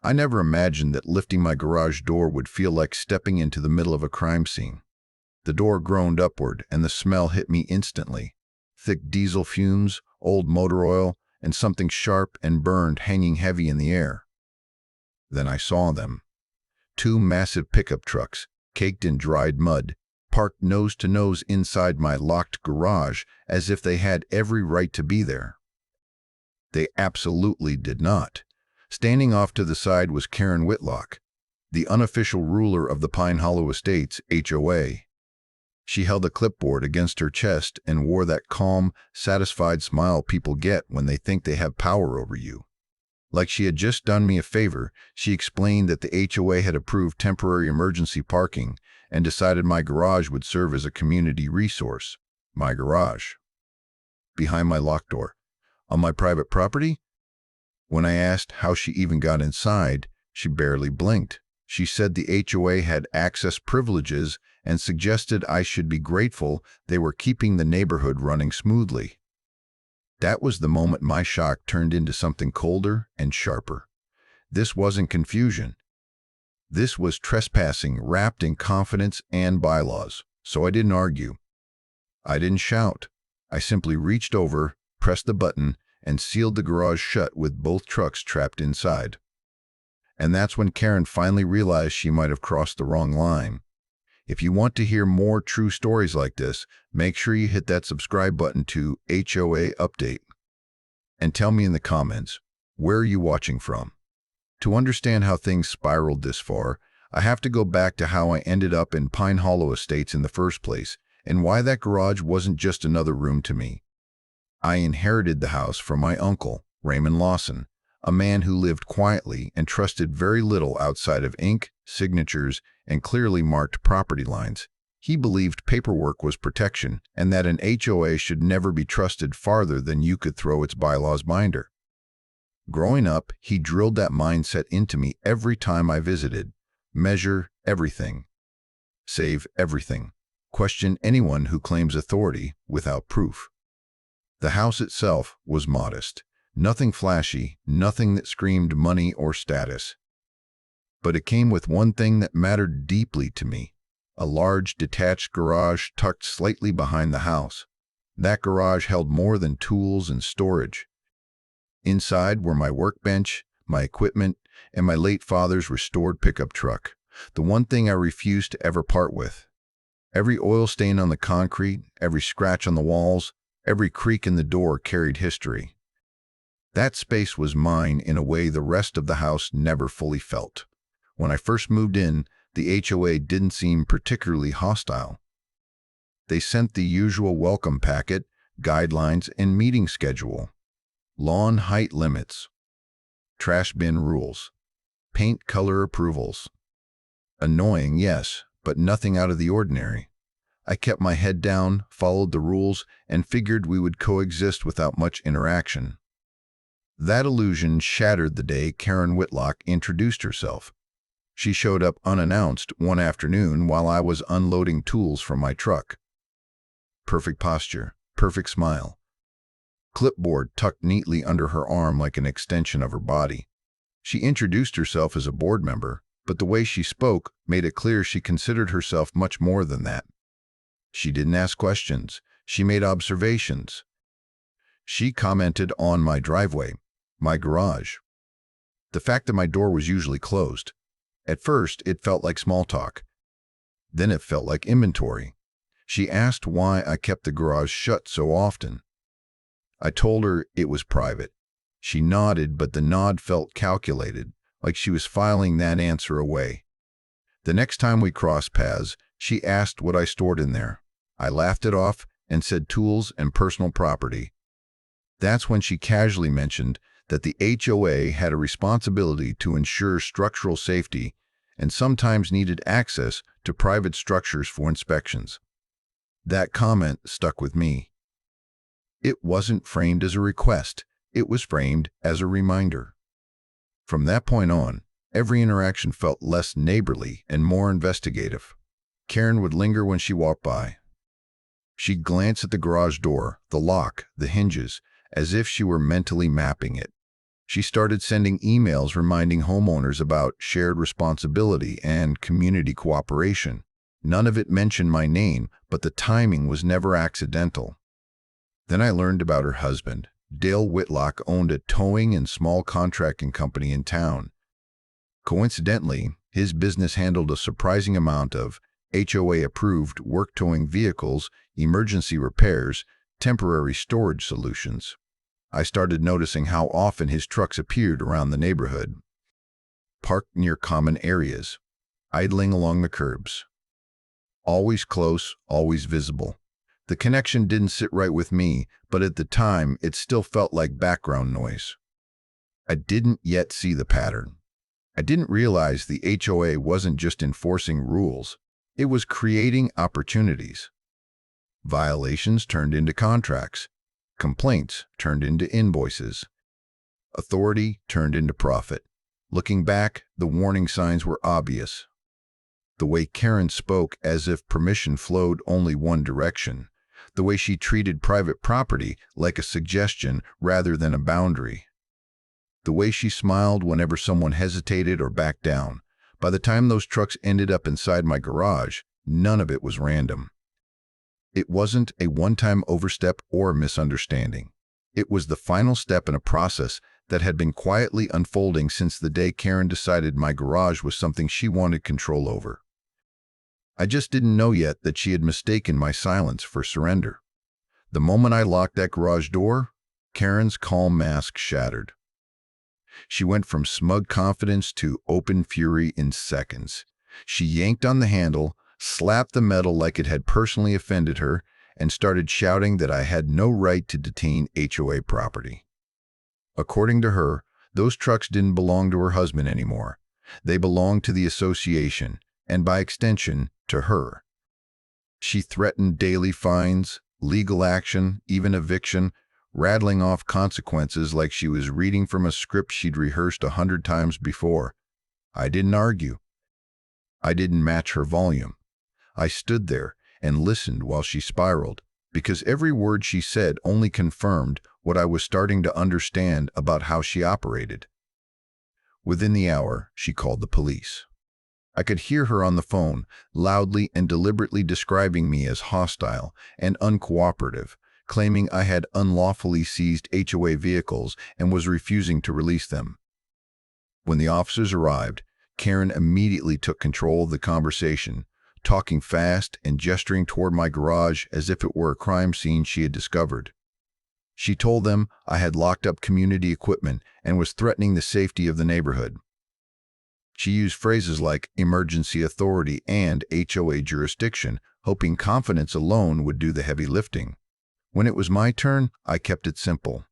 I never imagined that lifting my garage door would feel like stepping into the middle of a crime scene. The door groaned upward, and the smell hit me instantly. Thick diesel fumes, old motor oil, and something sharp and burned hanging heavy in the air. Then I saw them. Two massive pickup trucks, caked in dried mud, parked nose to nose inside my locked garage as if they had every right to be there. They absolutely did not. Standing off to the side was Karen Whitlock, the unofficial ruler of the Pine Hollow Estates HOA. She held a clipboard against her chest and wore that calm, satisfied smile people get when they think they have power over you. Like she had just done me a favor, she explained that the HOA had approved temporary emergency parking and decided my garage would serve as a community resource. My garage. Behind my locked door. On my private property? When I asked how she even got inside, she barely blinked. She said the HOA had access privileges and suggested I should be grateful they were keeping the neighborhood running smoothly. That was the moment my shock turned into something colder and sharper. This wasn't confusion. This was trespassing wrapped in confidence and bylaws, so I didn't argue. I didn't shout. I simply reached over, pressed the button, and sealed the garage shut with both trucks trapped inside. And that's when Karen finally realized she might have crossed the wrong line. If you want to hear more true stories like this, make sure you hit that subscribe button to HOA Update. And tell me in the comments, where are you watching from? To understand how things spiraled this far, I have to go back to how I ended up in Pine Hollow Estates in the first place, and why that garage wasn't just another room to me. I inherited the house from my uncle, Raymond Lawson, a man who lived quietly and trusted very little outside of ink, signatures, and clearly marked property lines. He believed paperwork was protection and that an HOA should never be trusted farther than you could throw its bylaws binder. Growing up, he drilled that mindset into me every time I visited. Measure everything. Save everything. Question anyone who claims authority without proof. The house itself was modest. Nothing flashy, nothing that screamed money or status. But it came with one thing that mattered deeply to me. A large detached garage tucked slightly behind the house. That garage held more than tools and storage. Inside were my workbench, my equipment, and my late father's restored pickup truck, the one thing I refused to ever part with. Every oil stain on the concrete, every scratch on the walls, every creak in the door carried history. That space was mine in a way the rest of the house never fully felt. When I first moved in, the HOA didn't seem particularly hostile. They sent the usual welcome packet, guidelines, and meeting schedule. Lawn height limits. Trash bin rules. Paint color approvals. Annoying, yes, but nothing out of the ordinary. I kept my head down, followed the rules, and figured we would coexist without much interaction. That illusion shattered the day Karen Whitlock introduced herself. She showed up unannounced one afternoon while I was unloading tools from my truck. Perfect posture, perfect smile. Clipboard tucked neatly under her arm like an extension of her body. She introduced herself as a board member, but the way she spoke made it clear she considered herself much more than that. She didn't ask questions. She made observations. She commented on my driveway, my garage. The fact that my door was usually closed. At first, it felt like small talk. Then it felt like inventory. She asked why I kept the garage shut so often. I told her it was private. She nodded, but the nod felt calculated, like she was filing that answer away. The next time we crossed paths, she asked what I stored in there. I laughed it off and said tools and personal property. That's when she casually mentioned that the HOA had a responsibility to ensure structural safety and sometimes needed access to private structures for inspections. That comment stuck with me. It wasn't framed as a request. It was framed as a reminder. From that point on, every interaction felt less neighborly and more investigative. Karen would linger when she walked by. She'd glance at the garage door, the lock, the hinges, as if she were mentally mapping it. She started sending emails reminding homeowners about shared responsibility and community cooperation. None of it mentioned my name, but the timing was never accidental. Then I learned about her husband. Dale Whitlock owned a towing and small contracting company in town. Coincidentally, his business handled a surprising amount of HOA-approved work towing vehicles, emergency repairs, temporary storage solutions. I started noticing how often his trucks appeared around the neighborhood, parked near common areas, idling along the curbs. Always close, always visible. The connection didn't sit right with me, but at the time, it still felt like background noise. I didn't yet see the pattern. I didn't realize the HOA wasn't just enforcing rules. It was creating opportunities. Violations turned into contracts. Complaints turned into invoices. Authority turned into profit. Looking back, the warning signs were obvious. The way Karen spoke as if permission flowed only one direction. The way she treated private property like a suggestion rather than a boundary. The way she smiled whenever someone hesitated or backed down. By the time those trucks ended up inside my garage, none of it was random. It wasn't a one-time overstep or misunderstanding. It was the final step in a process that had been quietly unfolding since the day Karen decided my garage was something she wanted control over. I just didn't know yet that she had mistaken my silence for surrender. The moment I locked that garage door, Karen's calm mask shattered. She went from smug confidence to open fury in seconds. She yanked on the handle, slapped the metal like it had personally offended her, and started shouting that I had no right to detain HOA property. According to her, those trucks didn't belong to her husband anymore. They belonged to the association, and by extension, to her. She threatened daily fines, legal action, even eviction, rattling off consequences like she was reading from a script she'd rehearsed 100 times before. I didn't argue. I didn't match her volume. I stood there and listened while she spiraled, because every word she said only confirmed what I was starting to understand about how she operated. Within the hour, she called the police. I could hear her on the phone, loudly and deliberately describing me as hostile and uncooperative, claiming I had unlawfully seized HOA vehicles and was refusing to release them. When the officers arrived, Karen immediately took control of the conversation, talking fast and gesturing toward my garage as if it were a crime scene she had discovered. She told them I had locked up community equipment and was threatening the safety of the neighborhood. She used phrases like emergency authority and HOA jurisdiction, hoping confidence alone would do the heavy lifting. When it was my turn, I kept it simple.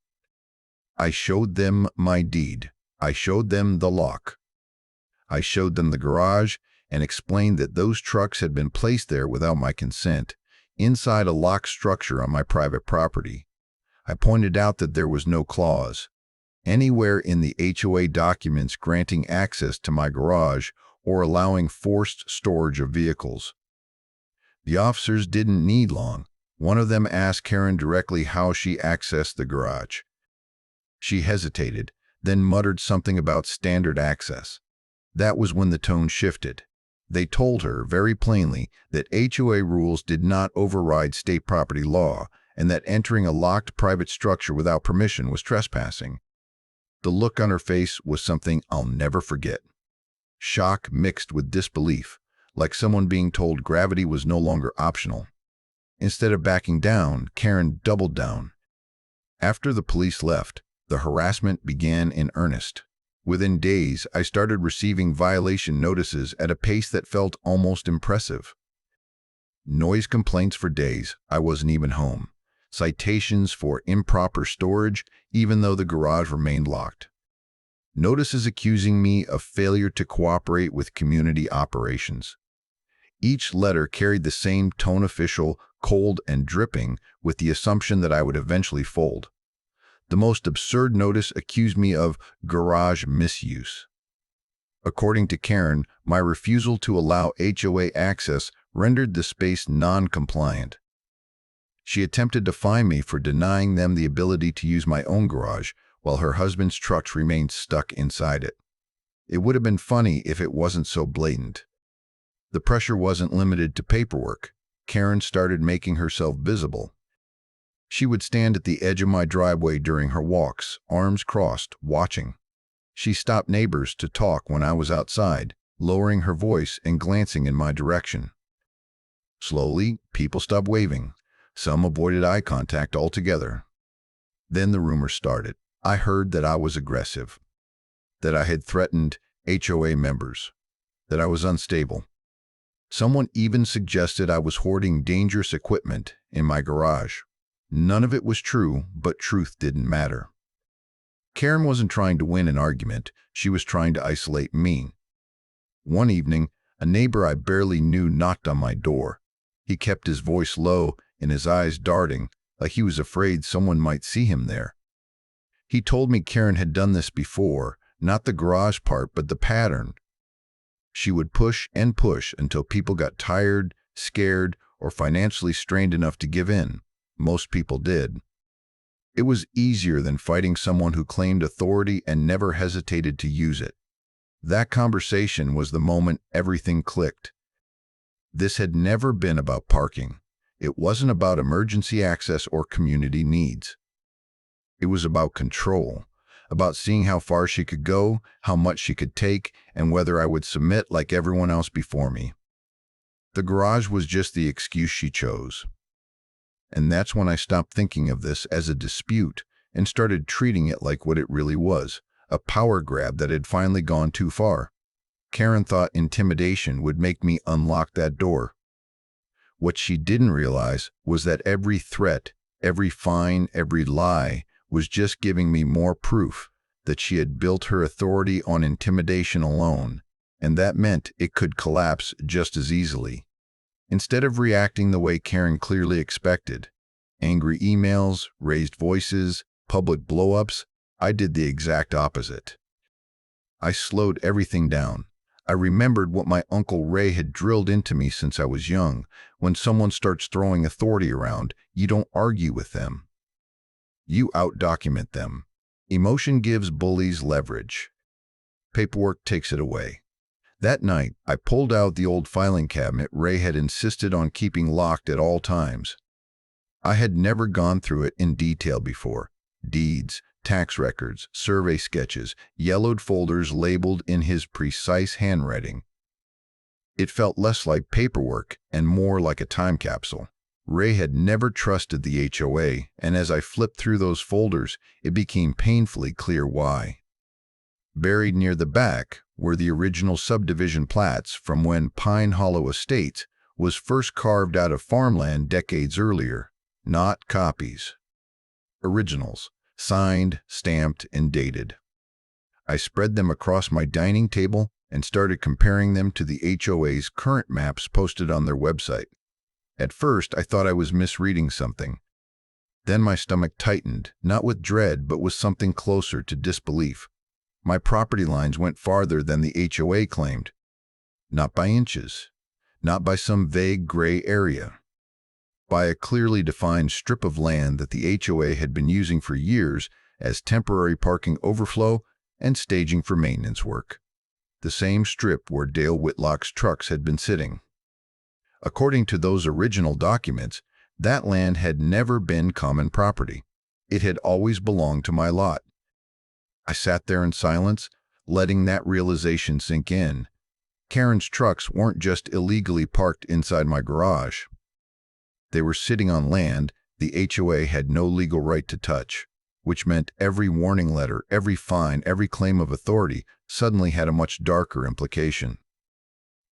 I showed them my deed. I showed them the lock. I showed them the garage and explained that those trucks had been placed there without my consent, inside a locked structure on my private property. I pointed out that there was no clause anywhere in the HOA documents granting access to my garage or allowing forced storage of vehicles. The officers didn't need long. One of them asked Karen directly how she accessed the garage. She hesitated, then muttered something about standard access. That was when the tone shifted. They told her very plainly that HOA rules did not override state property law and that entering a locked private structure without permission was trespassing. The look on her face was something I'll never forget. Shock mixed with disbelief, like someone being told gravity was no longer optional. Instead of backing down, Karen doubled down. After the police left, the harassment began in earnest. Within days, I started receiving violation notices at a pace that felt almost impressive. Noise complaints for days, I wasn't even home. Citations for improper storage, even though the garage remained locked. Notices accusing me of failure to cooperate with community operations. Each letter carried the same tone: official, cold, and dripping, with the assumption that I would eventually fold. The most absurd notice accused me of garage misuse. According to Karen, my refusal to allow HOA access rendered the space non-compliant. She attempted to fine me for denying them the ability to use my own garage, while her husband's trucks remained stuck inside it. It would have been funny if it wasn't so blatant. The pressure wasn't limited to paperwork. Karen started making herself visible. She would stand at the edge of my driveway during her walks, arms crossed, watching. She stopped neighbors to talk when I was outside, lowering her voice and glancing in my direction. Slowly, people stopped waving. Some avoided eye contact altogether. Then the rumors started. I heard that I was aggressive, that I had threatened HOA members, that I was unstable. Someone even suggested I was hoarding dangerous equipment in my garage. None of it was true, but truth didn't matter. Karen wasn't trying to win an argument. She was trying to isolate me. One evening, a neighbor I barely knew knocked on my door. He kept his voice low and his eyes darting, like he was afraid someone might see him there. He told me Karen had done this before, not the garage part, but the pattern. She would push and push until people got tired, scared, or financially strained enough to give in. Most people did. It was easier than fighting someone who claimed authority and never hesitated to use it. That conversation was the moment everything clicked. This had never been about parking. It wasn't about emergency access or community needs. It was about control, about seeing how far she could go, how much she could take, and whether I would submit like everyone else before me. The garage was just the excuse she chose. And that's when I stopped thinking of this as a dispute and started treating it like what it really was, a power grab that had finally gone too far. Karen thought intimidation would make me unlock that door. What she didn't realize was that every threat, every fine, every lie was just giving me more proof that she had built her authority on intimidation alone, and that meant it could collapse just as easily. Instead of reacting the way Karen clearly expected, angry emails, raised voices, public blow-ups, I did the exact opposite. I slowed everything down. I remembered what my Uncle Ray had drilled into me since I was young. When someone starts throwing authority around, you don't argue with them. You out-document them. Emotion gives bullies leverage. Paperwork takes it away. That night, I pulled out the old filing cabinet Ray had insisted on keeping locked at all times. I had never gone through it in detail before. Deeds, tax records, survey sketches, yellowed folders labeled in his precise handwriting. It felt less like paperwork and more like a time capsule. Ray had never trusted the HOA, and as I flipped through those folders, it became painfully clear why. Buried near the back were the original subdivision plats from when Pine Hollow Estates was first carved out of farmland decades earlier, not copies. Originals, signed, stamped, and dated. I spread them across my dining table and started comparing them to the HOA's current maps posted on their website. At first, I thought I was misreading something. Then my stomach tightened, not with dread, but with something closer to disbelief. My property lines went farther than the HOA claimed. Not by inches, not by some vague gray area. By a clearly defined strip of land that the HOA had been using for years as temporary parking overflow and staging for maintenance work. The same strip where Dale Whitlock's trucks had been sitting. According to those original documents, that land had never been common property. It had always belonged to my lot. I sat there in silence, letting that realization sink in. Karen's trucks weren't just illegally parked inside my garage. They were sitting on land the HOA had no legal right to touch, which meant every warning letter, every fine, every claim of authority suddenly had a much darker implication.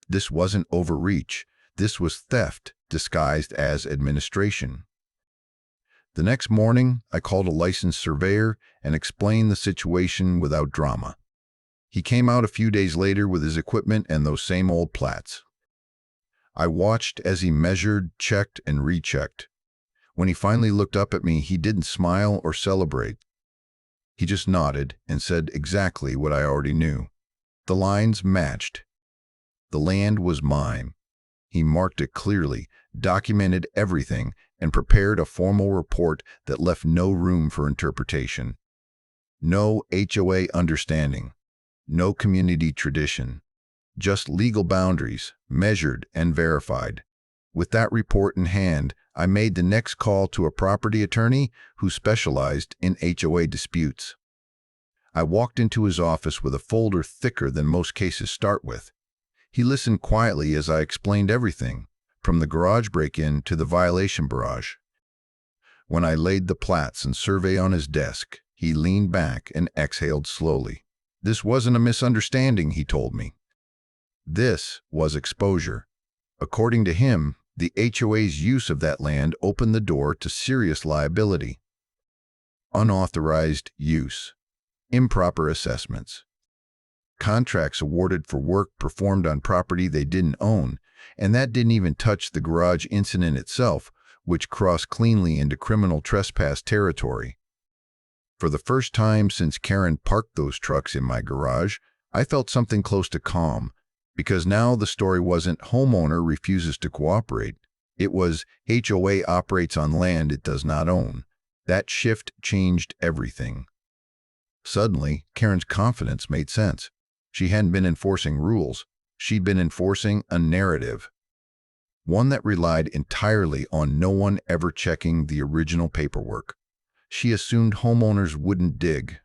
This wasn't overreach. This was theft disguised as administration. The next morning, I called a licensed surveyor and explained the situation without drama. He came out a few days later with his equipment and those same old plats. I watched as he measured, checked, and rechecked. When he finally looked up at me, he didn't smile or celebrate. He just nodded and said exactly what I already knew. The lines matched. The land was mine. He marked it clearly, documented everything, and prepared a formal report that left no room for interpretation. No HOA understanding. No community tradition. Just legal boundaries, measured and verified. With that report in hand, I made the next call to a property attorney who specialized in HOA disputes. I walked into his office with a folder thicker than most cases start with. He listened quietly as I explained everything, from the garage break-in to the violation barrage. When I laid the plats and survey on his desk, he leaned back and exhaled slowly. This wasn't a misunderstanding, he told me. This was exposure. According to him, the HOA's use of that land opened the door to serious liability. Unauthorized use. Improper assessments. Contracts awarded for work performed on property they didn't own, and that didn't even touch the garage incident itself, which crossed cleanly into criminal trespass territory. For the first time since Karen parked those trucks in my garage, I felt something close to calm, because now the story wasn't homeowner refuses to cooperate. It was HOA operates on land it does not own. That shift changed everything. Suddenly, Karen's confidence made sense. She hadn't been enforcing rules. She'd been enforcing a narrative. One that relied entirely on no one ever checking the original paperwork. She assumed homeowners wouldn't dig,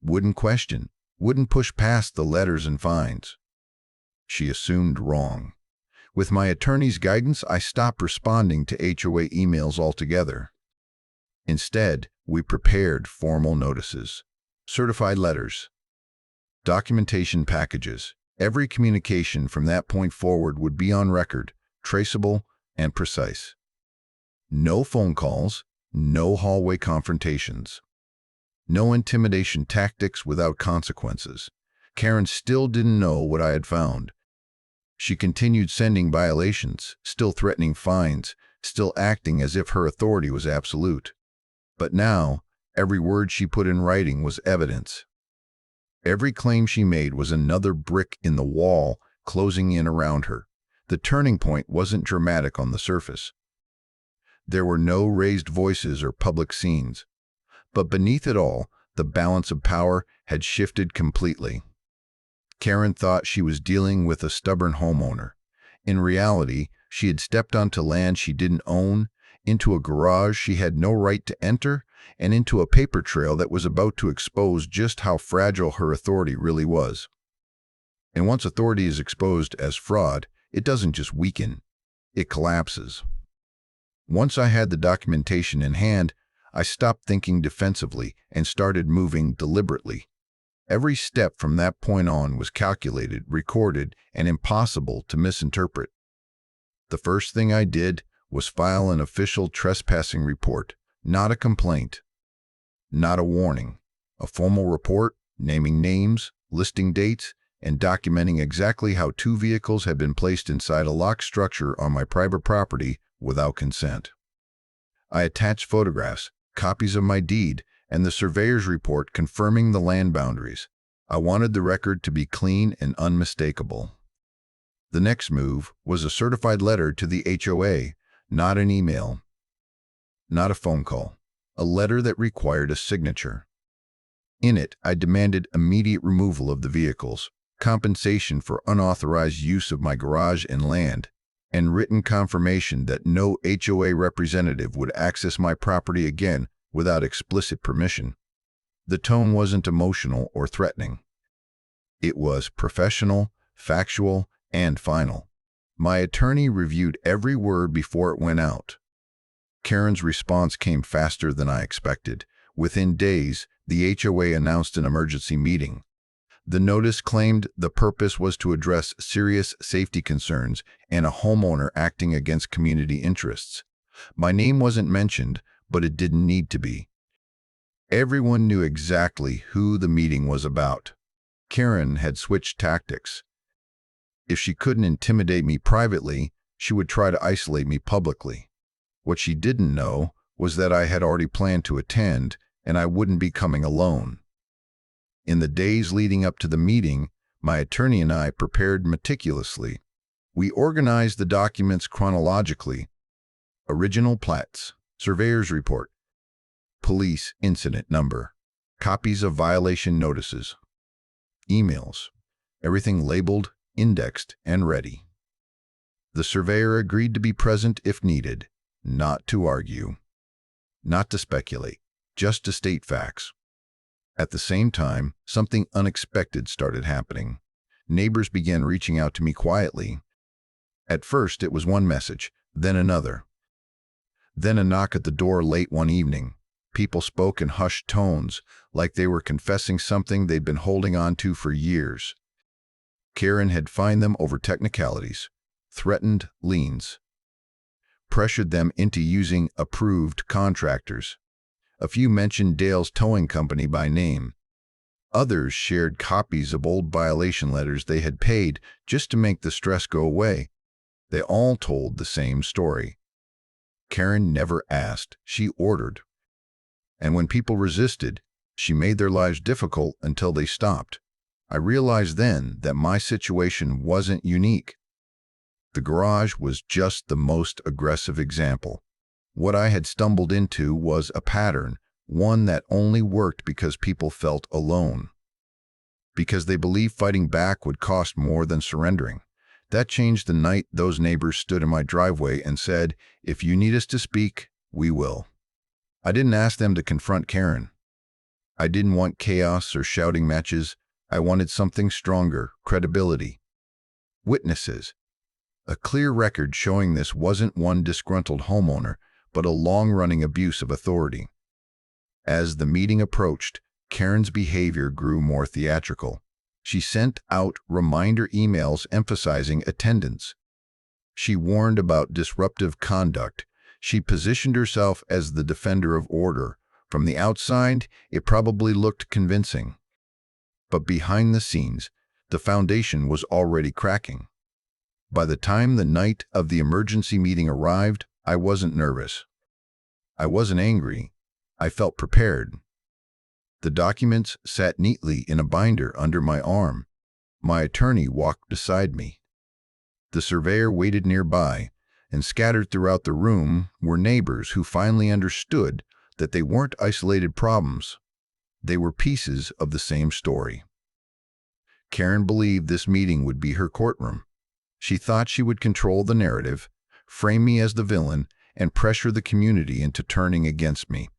wouldn't question, wouldn't push past the letters and fines. She assumed wrong. With my attorney's guidance, I stopped responding to HOA emails altogether. Instead, we prepared formal notices, certified letters, documentation packages. Every communication from that point forward would be on record, traceable, and precise. No phone calls, no hallway confrontations. No intimidation tactics without consequences. Karen still didn't know what I had found. She continued sending violations, still threatening fines, still acting as if her authority was absolute. But now, every word she put in writing was evidence. Every claim she made was another brick in the wall closing in around her. The turning point wasn't dramatic on the surface. There were no raised voices or public scenes. But beneath it all, the balance of power had shifted completely. Karen thought she was dealing with a stubborn homeowner. In reality, she had stepped onto land she didn't own, into a garage she had no right to enter, and into a paper trail that was about to expose just how fragile her authority really was. And once authority is exposed as fraud, it doesn't just weaken, it collapses. Once I had the documentation in hand, I stopped thinking defensively and started moving deliberately. Every step from that point on was calculated, recorded, and impossible to misinterpret. The first thing I did was file an official trespassing report, not a complaint, not a warning. A formal report naming names, listing dates, and documenting exactly how 2 vehicles had been placed inside a locked structure on my private property without consent. I attached photographs, copies of my deed, and the surveyor's report confirming the land boundaries. I wanted the record to be clean and unmistakable. The next move was a certified letter to the HOA, not an email, not a phone call, a letter that required a signature. In it, I demanded immediate removal of the vehicles, compensation for unauthorized use of my garage and land, and written confirmation that no HOA representative would access my property again without explicit permission. The tone wasn't emotional or threatening. It was professional, factual, and final. My attorney reviewed every word before it went out. Karen's response came faster than I expected. Within days, the HOA announced an emergency meeting. The notice claimed the purpose was to address serious safety concerns and a homeowner acting against community interests. My name wasn't mentioned, but it didn't need to be. Everyone knew exactly who the meeting was about. Karen had switched tactics. If she couldn't intimidate me privately, she would try to isolate me publicly. What she didn't know was that I had already planned to attend, and I wouldn't be coming alone. In the days leading up to the meeting, my attorney and I prepared meticulously. We organized the documents chronologically: original plats, surveyor's report, police incident number, copies of violation notices, emails, everything labeled, indexed, and ready. The surveyor agreed to be present if needed, not to argue, not to speculate, just to state facts. At the same time, something unexpected started happening. Neighbors began reaching out to me quietly. At first, it was one message, then another. Then a knock at the door late one evening. People spoke in hushed tones, like they were confessing something they'd been holding on to for years. Karen had fined them over technicalities, threatened liens, pressured them into using approved contractors. A few mentioned Dale's towing company by name. Others shared copies of old violation letters they had paid just to make the stress go away. They all told the same story. Karen never asked, she ordered. And when people resisted, she made their lives difficult until they stopped. I realized then that my situation wasn't unique. The garage was just the most aggressive example. What I had stumbled into was a pattern, one that only worked because people felt alone. Because they believed fighting back would cost more than surrendering. That changed the night those neighbors stood in my driveway and said, "If you need us to speak, we will." I didn't ask them to confront Karen. I didn't want chaos or shouting matches. I wanted something stronger, credibility. Witnesses. A clear record showing this wasn't one disgruntled homeowner, but a long-running abuse of authority. As the meeting approached, Karen's behavior grew more theatrical. She sent out reminder emails emphasizing attendance. She warned about disruptive conduct. She positioned herself as the defender of order. From the outside, it probably looked convincing. But behind the scenes, the foundation was already cracking. By the time the night of the emergency meeting arrived, I wasn't nervous. I wasn't angry. I felt prepared. The documents sat neatly in a binder under my arm. My attorney walked beside me. The surveyor waited nearby, and scattered throughout the room were neighbors who finally understood that they weren't isolated problems. They were pieces of the same story. Karen believed this meeting would be her courtroom. She thought she would control the narrative, frame me as the villain, and pressure the community into turning against me.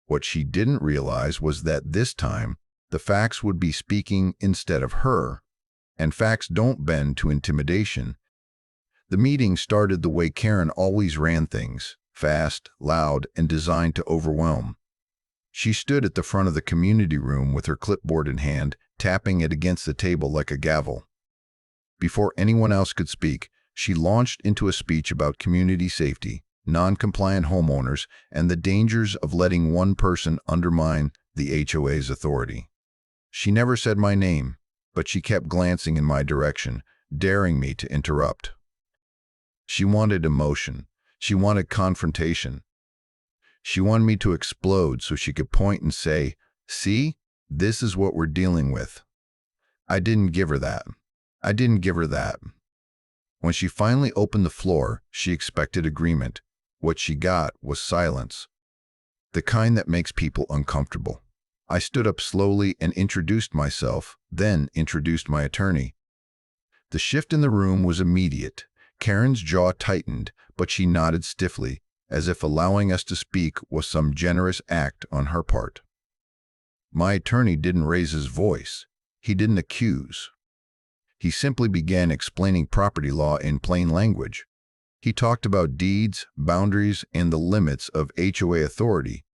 What she didn't realize was that this time, the facts would be speaking instead of her, and facts don't bend to intimidation. The meeting started the way Karen always ran things, fast, loud, and designed to overwhelm. She stood at the front of the community room with her clipboard in hand, tapping it against the table like a gavel. Before anyone else could speak, she launched into a speech about community safety, non-compliant homeowners, and the dangers of letting one person undermine the HOA's authority. She never said my name, but she kept glancing in my direction, daring me to interrupt. She wanted emotion. She wanted confrontation. She wanted me to explode so she could point and say, "See, this is what we're dealing with." I didn't give her that. I didn't give her that. When she finally opened the floor, she expected agreement. What she got was silence. The kind that makes people uncomfortable. I stood up slowly and introduced myself, then introduced my attorney. The shift in the room was immediate. Karen's jaw tightened, but she nodded stiffly, as if allowing us to speak was some generous act on her part. My attorney didn't raise his voice. He didn't accuse. He simply began explaining property law in plain language. He talked about deeds, boundaries, and the limits of HOA authority.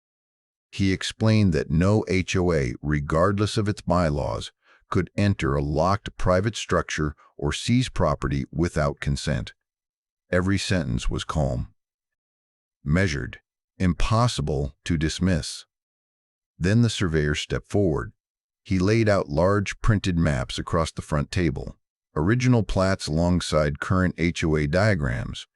He explained that no HOA, regardless of its bylaws, could enter a locked private structure or seize property without consent. Every sentence was calm, measured, impossible to dismiss. Then the surveyor stepped forward. He laid out large printed maps across the front table, original plats alongside current HOA diagrams.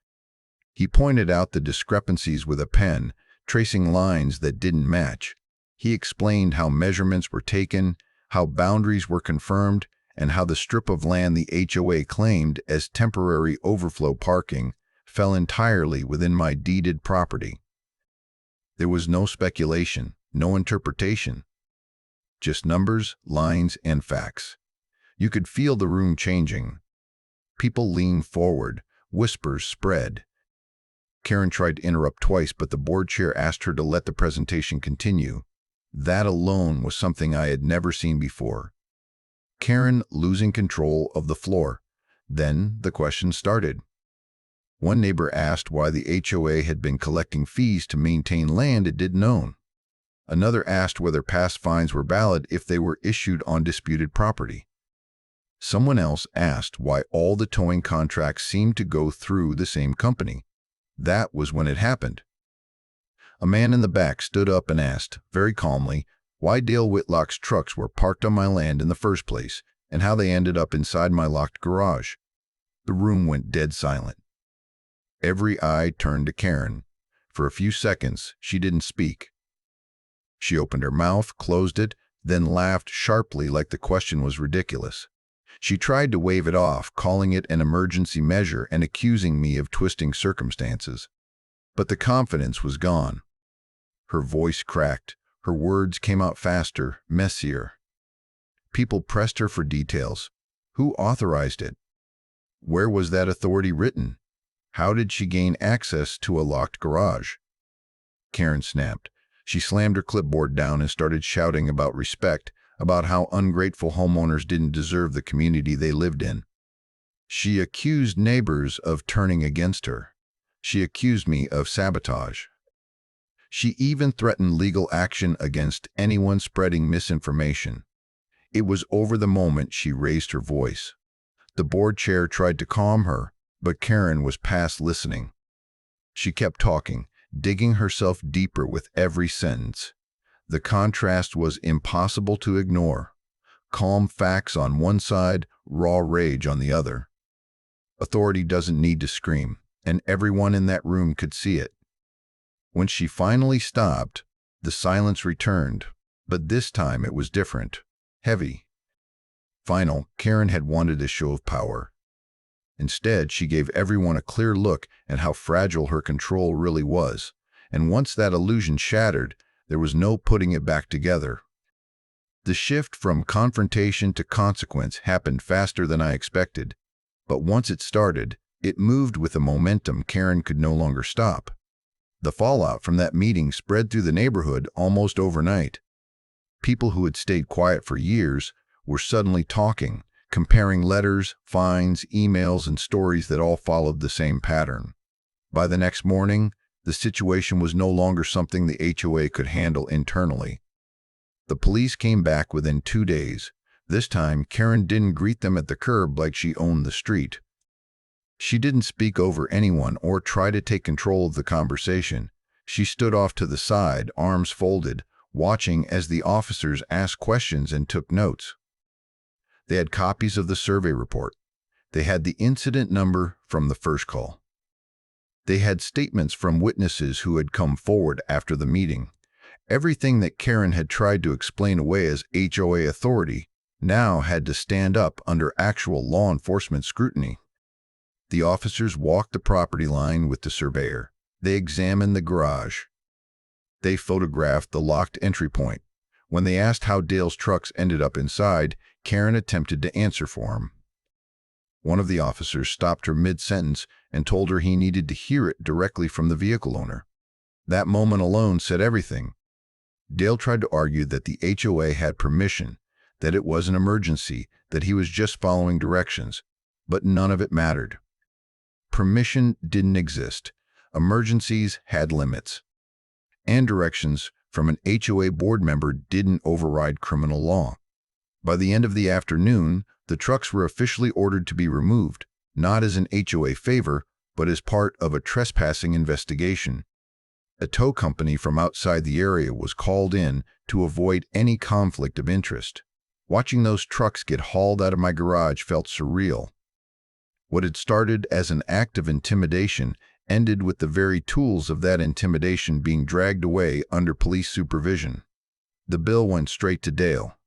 He pointed out the discrepancies with a pen, tracing lines that didn't match. He explained how measurements were taken, how boundaries were confirmed, and how the strip of land the HOA claimed as temporary overflow parking fell entirely within my deeded property. There was no speculation, no interpretation. just numbers, lines, and facts. You could feel the room changing. People leaned forward, whispers spread. Karen tried to interrupt twice, but the board chair asked her to let the presentation continue. That alone was something I had never seen before. Karen losing control of the floor. Then the questions started. One neighbor asked why the HOA had been collecting fees to maintain land it didn't own. Another asked whether past fines were valid if they were issued on disputed property. Someone else asked why all the towing contracts seemed to go through the same company. That was when it happened. A man in the back stood up and asked, very calmly, why Dale Whitlock's trucks were parked on my land in the first place and how they ended up inside my locked garage. The room went dead silent. Every eye turned to Karen. For a few seconds, she didn't speak. She opened her mouth, closed it, then laughed sharply like the question was ridiculous. She tried to wave it off, calling it an emergency measure and accusing me of twisting circumstances. But the confidence was gone. Her voice cracked. Her words came out faster, messier. People pressed her for details. Who authorized it? Where was that authority written? How did she gain access to a locked garage? Karen snapped. She slammed her clipboard down and started shouting about respect, about how ungrateful homeowners didn't deserve the community they lived in. She accused neighbors of turning against her. She accused me of sabotage. She even threatened legal action against anyone spreading misinformation. It was over the moment she raised her voice. The board chair tried to calm her, but Karen was past listening. She kept talking, digging herself deeper with every sentence. The contrast was impossible to ignore. Calm facts on one side, raw rage on the other. Authority doesn't need to scream, and everyone in that room could see it. When she finally stopped, the silence returned, but this time it was different, heavy. Karen had wanted a show of power. Instead, she gave everyone a clear look at how fragile her control really was, and once that illusion shattered, there was no putting it back together. The shift from confrontation to consequence happened faster than I expected, but once it started, it moved with a momentum Karen could no longer stop. The fallout from that meeting spread through the neighborhood almost overnight. People who had stayed quiet for years were suddenly talking, comparing letters, fines, emails, and stories that all followed the same pattern. By the next morning, the situation was no longer something the HOA could handle internally. The police came back within 2 days. This time, Karen didn't greet them at the curb like she owned the street. She didn't speak over anyone or try to take control of the conversation. She stood off to the side, arms folded, watching as the officers asked questions and took notes. They had copies of the survey report. They had the incident number from the first call. They had statements from witnesses who had come forward after the meeting. Everything that Karen had tried to explain away as HOA authority now had to stand up under actual law enforcement scrutiny. The officers walked the property line with the surveyor. They examined the garage. They photographed the locked entry point. When they asked how Dale's trucks ended up inside, Karen attempted to answer for him. One of the officers stopped her mid-sentence and told her he needed to hear it directly from the vehicle owner. That moment alone said everything. Dale tried to argue that the HOA had permission, that it was an emergency, that he was just following directions, but none of it mattered. Permission didn't exist. Emergencies had limits. And directions from an HOA board member didn't override criminal law. By the end of the afternoon, the trucks were officially ordered to be removed, not as an HOA favor, but as part of a trespassing investigation. A tow company from outside the area was called in to avoid any conflict of interest. Watching those trucks get hauled out of my garage felt surreal. What had started as an act of intimidation ended with the very tools of that intimidation being dragged away under police supervision. The bill went straight to Dale.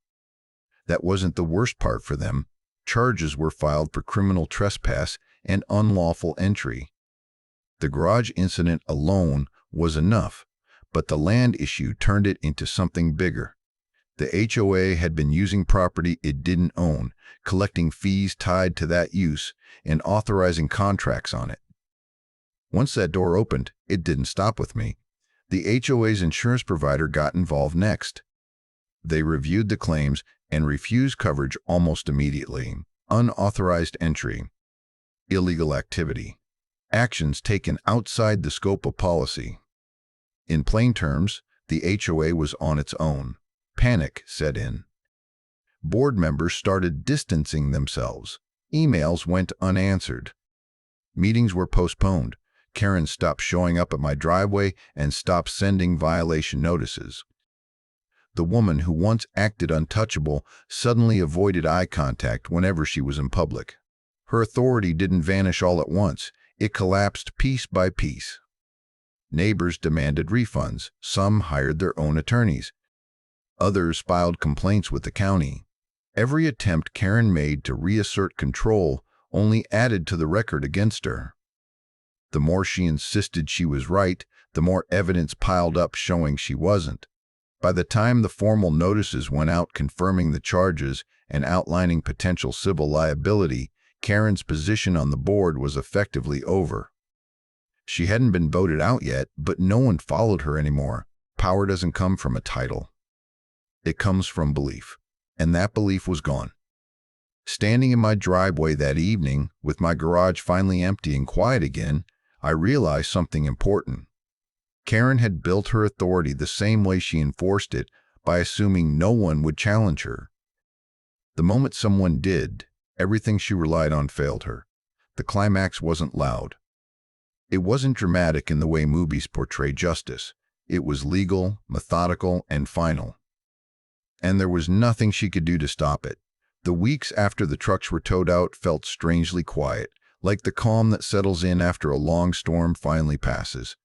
That wasn't the worst part for them. Charges were filed for criminal trespass and unlawful entry. The garage incident alone was enough, but the land issue turned it into something bigger. The HOA had been using property it didn't own, collecting fees tied to that use, and authorizing contracts on it. Once that door opened, it didn't stop with me. The HOA's insurance provider got involved next. They reviewed the claims and refused coverage almost immediately. Unauthorized entry, illegal activity, actions taken outside the scope of policy. In plain terms, the HOA was on its own. Panic set in. Board members started distancing themselves. Emails went unanswered. Meetings were postponed. Karen stopped showing up at my driveway and stopped sending violation notices. The woman who once acted untouchable suddenly avoided eye contact whenever she was in public. Her authority didn't vanish all at once. It collapsed piece by piece. Neighbors demanded refunds. Some hired their own attorneys. Others filed complaints with the county. Every attempt Karen made to reassert control only added to the record against her. The more she insisted she was right, the more evidence piled up showing she wasn't. By the time the formal notices went out confirming the charges and outlining potential civil liability, Karen's position on the board was effectively over. She hadn't been voted out yet, but no one followed her anymore. Power doesn't come from a title. It comes from belief, and that belief was gone. Standing in my driveway that evening, with my garage finally empty and quiet again, I realized something important. Karen had built her authority the same way she enforced it, by assuming no one would challenge her. The moment someone did, everything she relied on failed her. The climax wasn't loud. It wasn't dramatic in the way movies portray justice. It was legal, methodical, and final. And there was nothing she could do to stop it. The weeks after the trucks were towed out felt strangely quiet, like the calm that settles in after a long storm finally passes.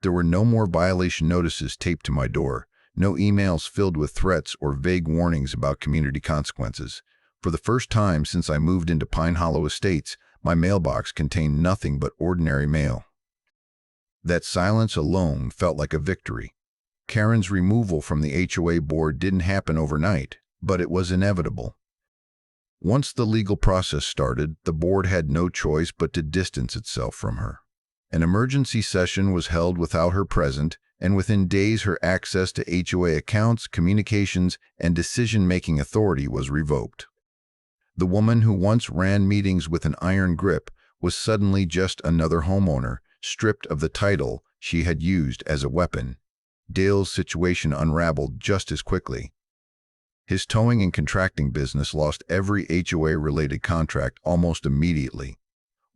There were no more violation notices taped to my door, no emails filled with threats or vague warnings about community consequences. For the first time since I moved into Pine Hollow Estates, my mailbox contained nothing but ordinary mail. That silence alone felt like a victory. Karen's removal from the HOA board didn't happen overnight, but it was inevitable. Once the legal process started, the board had no choice but to distance itself from her. An emergency session was held without her present, and within days her access to HOA accounts, communications, and decision-making authority was revoked. The woman who once ran meetings with an iron grip was suddenly just another homeowner, stripped of the title she had used as a weapon. Dale's situation unraveled just as quickly. His towing and contracting business lost every HOA-related contract almost immediately.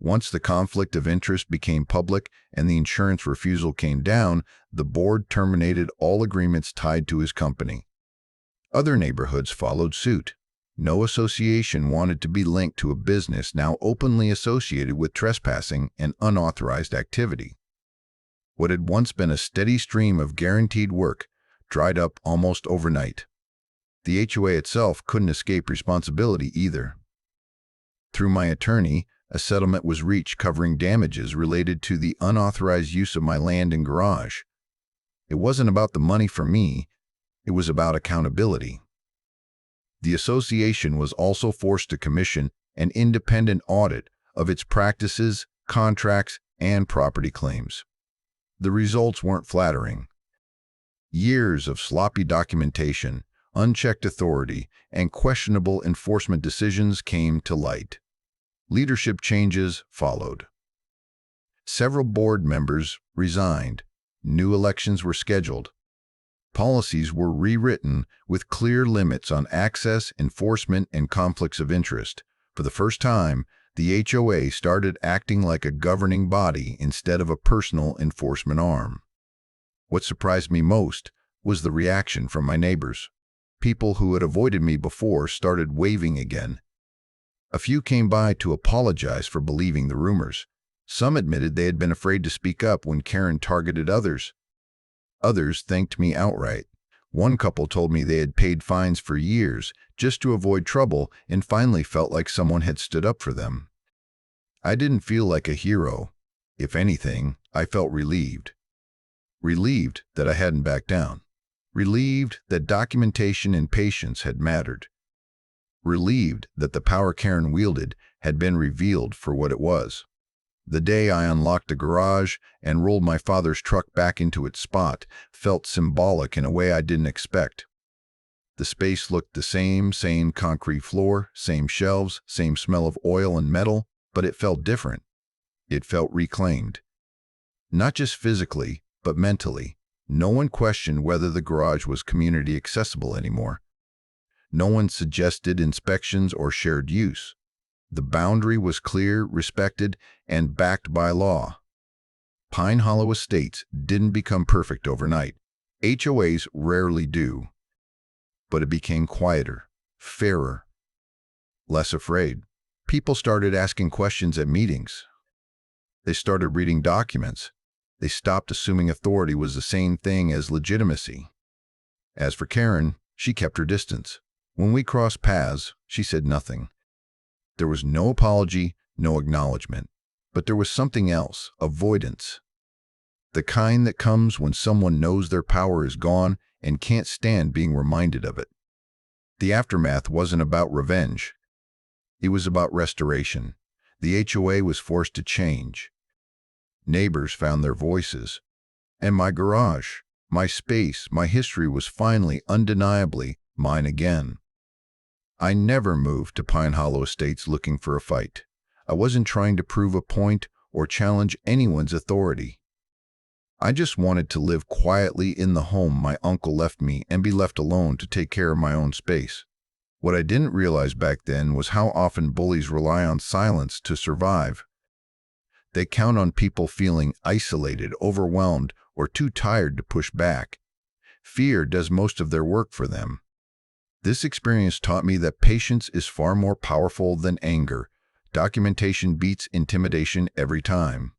Once the conflict of interest became public and the insurance refusal came down, the board terminated all agreements tied to his company. Other neighborhoods followed suit. No association wanted to be linked to a business now openly associated with trespassing and unauthorized activity. What had once been a steady stream of guaranteed work dried up almost overnight. The HOA itself couldn't escape responsibility either. Through my attorney, a settlement was reached covering damages related to the unauthorized use of my land and garage. It wasn't about the money for me, it was about accountability. The association was also forced to commission an independent audit of its practices, contracts, and property claims. The results weren't flattering. Years of sloppy documentation, unchecked authority, and questionable enforcement decisions came to light. Leadership changes followed. Several board members resigned. New elections were scheduled. Policies were rewritten with clear limits on access, enforcement, and conflicts of interest. For the first time, the HOA started acting like a governing body instead of a personal enforcement arm. What surprised me most was the reaction from my neighbors. People who had avoided me before started waving again. A few came by to apologize for believing the rumors. Some admitted they had been afraid to speak up when Karen targeted others. Others thanked me outright. One couple told me they had paid fines for years just to avoid trouble and finally felt like someone had stood up for them. I didn't feel like a hero. If anything, I felt relieved. Relieved that I hadn't backed down. Relieved that documentation and patience had mattered. Relieved that the power Karen wielded had been revealed for what it was. The day I unlocked the garage and rolled my father's truck back into its spot felt symbolic in a way I didn't expect. The space looked the same concrete floor, same shelves, same smell of oil and metal, but it felt different. It felt reclaimed. Not just physically, but mentally. No one questioned whether the garage was community accessible anymore. No one suggested inspections or shared use. The boundary was clear, respected, and backed by law. Pine Hollow Estates didn't become perfect overnight. HOAs rarely do. But it became quieter, fairer, less afraid. People started asking questions at meetings. They started reading documents. They stopped assuming authority was the same thing as legitimacy. As for Karen, she kept her distance. When we crossed paths, she said nothing. There was no apology, no acknowledgement. But there was something else, avoidance. The kind that comes when someone knows their power is gone and can't stand being reminded of it. The aftermath wasn't about revenge. It was about restoration. The HOA was forced to change. Neighbors found their voices. And my garage, my space, my history was finally, undeniably, mine again. I never moved to Pine Hollow Estates looking for a fight. I wasn't trying to prove a point or challenge anyone's authority. I just wanted to live quietly in the home my uncle left me and be left alone to take care of my own space. What I didn't realize back then was how often bullies rely on silence to survive. They count on people feeling isolated, overwhelmed, or too tired to push back. Fear does most of their work for them. This experience taught me that patience is far more powerful than anger. Documentation beats intimidation every time.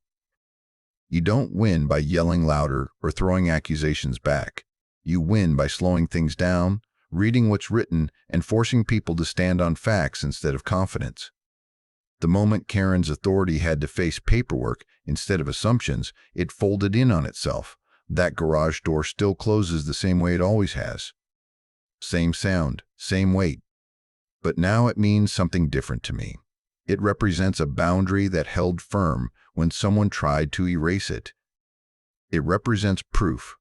You don't win by yelling louder or throwing accusations back. You win by slowing things down, reading what's written, and forcing people to stand on facts instead of confidence. The moment Karen's authority had to face paperwork instead of assumptions, it folded in on itself. That garage door still closes the same way it always has. Same sound, same weight. But now it means something different to me. It represents a boundary that held firm when someone tried to erase it. It represents proof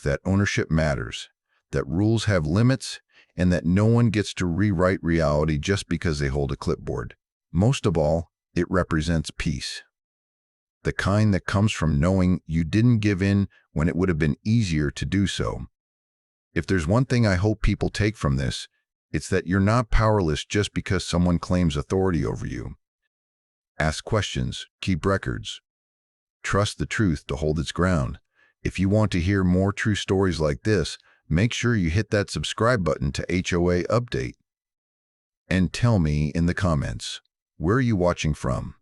that ownership matters, that rules have limits, and that no one gets to rewrite reality just because they hold a clipboard. Most of all, it represents peace. The kind that comes from knowing you didn't give in when it would have been easier to do so. If there's one thing I hope people take from this, it's that you're not powerless just because someone claims authority over you. Ask questions, keep records. Trust the truth to hold its ground. If you want to hear more true stories like this, make sure you hit that subscribe button to HOA Update. And tell me in the comments, where are you watching from?